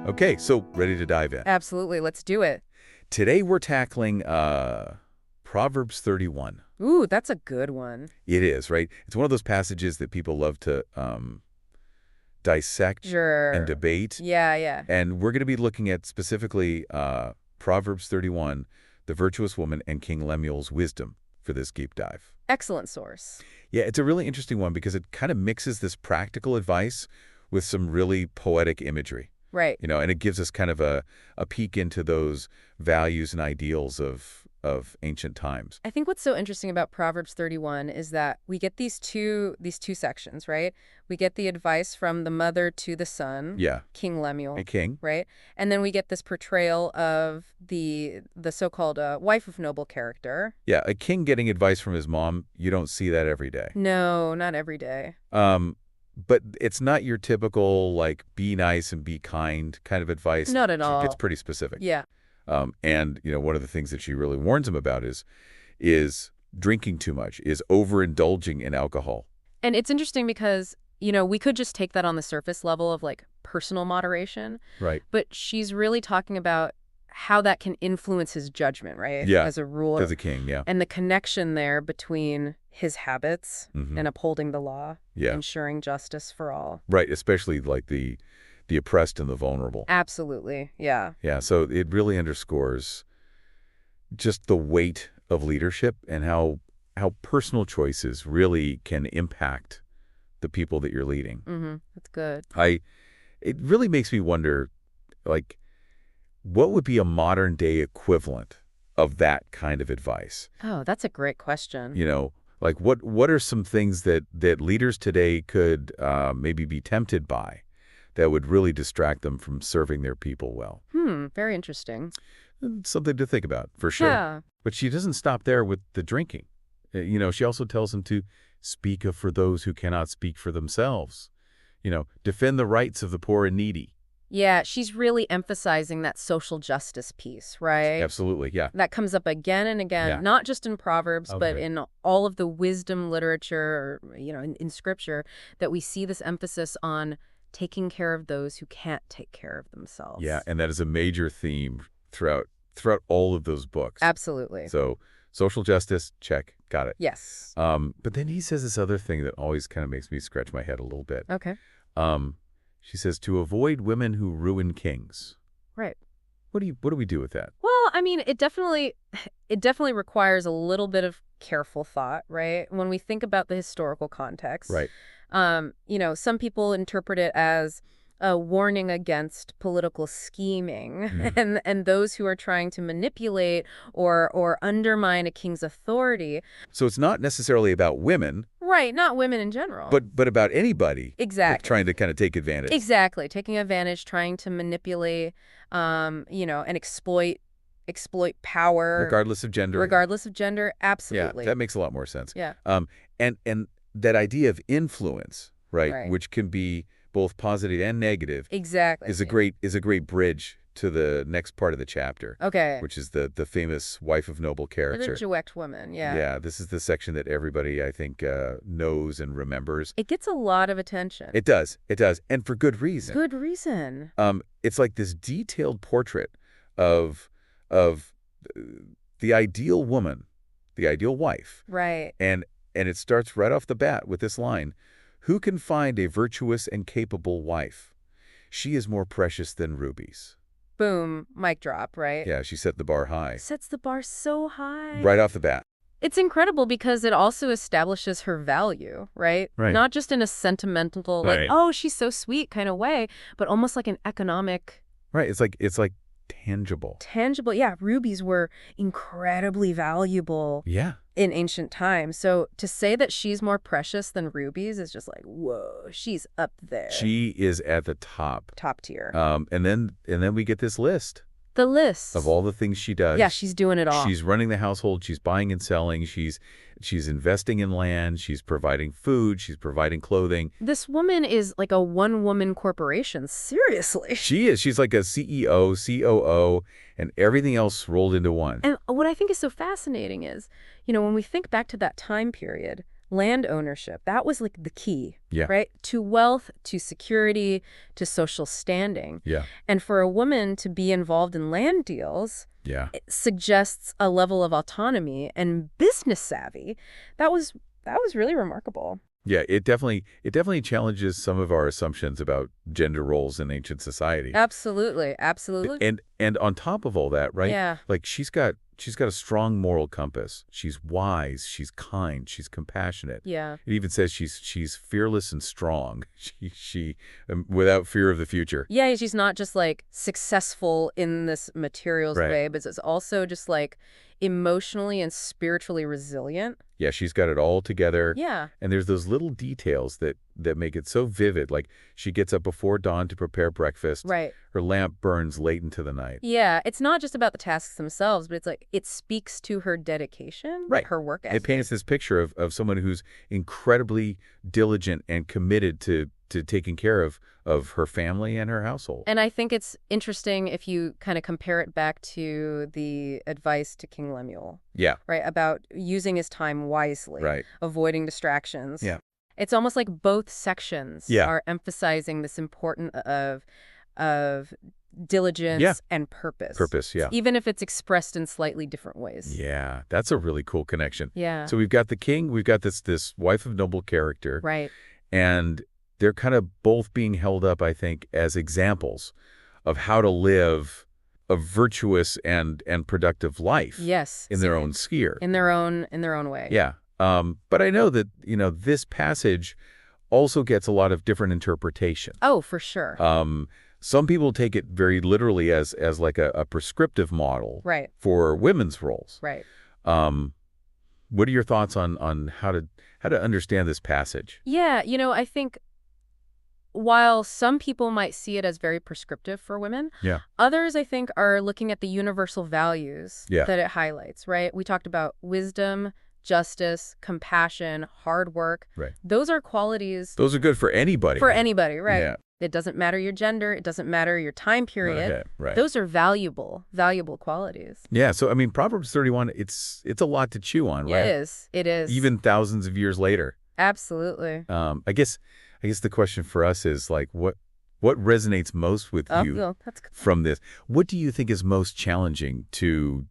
Okay, so ready to dive in. Absolutely. Let's do it. Today we're tackling Proverbs 31. Ooh, that's a good one. It is, right? It's one of those passages that people love to dissect and Sure. debate. Yeah. And we're going to be looking at specifically Proverbs 31, the virtuous woman, and King Lemuel's wisdom for this deep dive. Excellent source. Yeah, it's a really interesting one because it kind of mixes this practical advice with some really poetic imagery. Right. And it gives us kind of a peek into those values and ideals of ancient times. I think what's so interesting about Proverbs 31 is that we get these two sections, right? We get the advice from the mother to the son, Yeah. King Lemuel, A king. right? And then we get this portrayal of the so-called wife of noble character. Yeah, a king getting advice from his mom, you don't see that every day. No, not every day. But it's not your typical, like, be nice and be kind kind of advice. Not at all. It's pretty specific. Yeah. And, one of the things that she really warns him about is drinking too much, is overindulging in alcohol. And it's interesting because, we could just take that on the surface level of, like, personal moderation. Right. But she's really talking about how that can influence his judgment, right? Yeah. As a ruler. As a king, yeah. And the connection there between his habits and upholding the law, ensuring justice for all. Right, especially like the oppressed and the vulnerable. Absolutely, yeah. Yeah, so it really underscores just the weight of leadership and how personal choices really can impact the people that you're leading. That's good. It really makes me wonder, like, what would be a modern day equivalent of that kind of advice? Oh, that's a great question. Like what are some things that leaders today could maybe be tempted by that would really distract them from serving their people well? Very interesting. Something to think about, for sure. Yeah. But she doesn't stop there with the drinking. She also tells him to speak up for those who cannot speak for themselves. Defend the rights of the poor and needy. Yeah, she's really emphasizing that social justice piece, right? Absolutely, yeah. That comes up again and again, not just in Proverbs, but in all of the wisdom literature, or, in Scripture, that we see this emphasis on taking care of those who can't take care of themselves. Yeah, and that is a major theme throughout all of those books. Absolutely. So social justice, check, got it. Yes. But then he says this other thing that always kind of makes me scratch my head a little bit. Okay. She says, to avoid women who ruin kings. Right. What do we do with that? Well, I mean, it definitely requires a little bit of careful thought, right? When we think about the historical context. Right. Some people interpret it as a warning against political scheming and those who are trying to manipulate or undermine a king's authority. So it's not necessarily about women. Right, not women in general. But about anybody. Exactly. Trying to kind of take advantage. Exactly. Taking advantage, trying to manipulate, and exploit power. Regardless of gender. Regardless of gender, absolutely. Yeah, that makes a lot more sense. Yeah. And that idea of influence, right, which can be both positive and negative. Exactly. Is a great bridge to the next part of the chapter. Okay. Which is the famous wife of noble character. The virtuous woman, yeah. Yeah, this is the section that everybody, I think, knows and remembers. It gets a lot of attention. It does, and for good reason. Good reason. It's like this detailed portrait of the ideal woman, the ideal wife. Right. And it starts right off the bat with this line, "Who can find a virtuous and capable wife? She is more precious than rubies." Boom, mic drop, right? Yeah, she set the bar high. Sets the bar so high. Right off the bat. It's incredible because it also establishes her value, right? Right. Not just in a sentimental, like, oh, she's so sweet kind of way, but almost like an economic. Right, it's like tangible. Tangible, yeah. Rubies were incredibly valuable. Yeah. In ancient times. So to say that she's more precious than rubies is just like, whoa, she's up there. She is at the top. Top tier. And then we get this list. The list. Of all the things she does. Yeah, she's doing it all. She's running the household. She's buying and selling. She's investing in land. She's providing food. She's providing clothing. This woman is like a one-woman corporation. Seriously. She is. She's like a CEO, COO, and everything else rolled into one. And what I think is so fascinating is, when we think back to that time period, land ownership, that was like the key, Yeah. right? To wealth, to security, to social standing. Yeah. And for a woman to be involved in land deals, Yeah. it suggests a level of autonomy and business savvy that was really remarkable. Yeah, it definitely challenges some of our assumptions about gender roles in ancient society. Absolutely, absolutely. And on top of all that, right? Yeah. Like she's got a strong moral compass. She's wise, she's kind, she's compassionate. Yeah. It even says she's fearless and strong. She without fear of the future. Yeah, she's not just like successful in this materials Right. way, but it's also just like emotionally and spiritually resilient. Yeah, she's got it all together. Yeah. And there's those little details that make it so vivid. Like she gets up before dawn to prepare breakfast. Right. Her lamp burns late into the night. Yeah, it's not just about the tasks themselves, but it's like it speaks to her dedication, Right. her work ethic. It paints this picture of someone who's incredibly diligent and committed to taking care of her family and her household. And I think it's interesting if you kind of compare it back to the advice to King Lemuel. Yeah. Right, about using his time wisely, Right. avoiding distractions. Yeah. It's almost like both sections Yeah. are emphasizing this importance of diligence and purpose. Purpose, yeah. Even if it's expressed in slightly different ways. Yeah, that's a really cool connection. Yeah. So we've got the king, we've got this wife of noble character. Right. And they're kind of both being held up, I think, as examples of how to live a virtuous and productive life. Yes. In their own sphere. In their own way. Yeah. But I know that, this passage also gets a lot of different interpretation. Oh, for sure. Some people take it very literally as like a prescriptive model Right. for women's roles. Right. What are your thoughts on how to understand this passage? Yeah, I think while some people might see it as very prescriptive for women, Yeah. others, I think, are looking at the universal values Yeah. that it highlights, right? We talked about wisdom, justice, compassion, hard work. Right. Those are qualities Those are good for anybody. for anybody, right? Yeah. It doesn't matter your gender. It doesn't matter your time period. Okay, right. Those are valuable qualities. Yeah, so I mean, Proverbs 31, it's a lot to chew on, right? It is. It is. Even thousands of years later. Absolutely. I guess the question for us is like, what resonates most with you well, that's good. from this? What do you think is most challenging to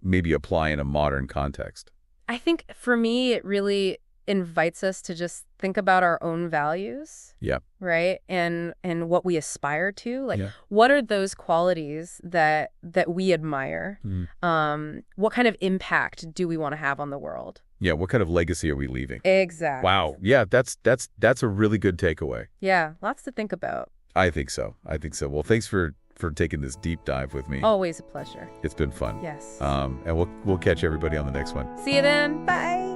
maybe apply in a modern context? I think for me, it really invites us to just think about our own values. Yeah. Right? And what we aspire to. Like, Yeah. what are those qualities that we admire? What kind of impact do we want to have on the world? Yeah, what kind of legacy are we leaving? Exactly. Wow. Yeah, that's a really good takeaway. Yeah, lots to think about. I think so. Well, thanks for taking this deep dive with me. Always a pleasure. It's been fun. Yes. And we'll catch everybody on the next one. See you then. Bye.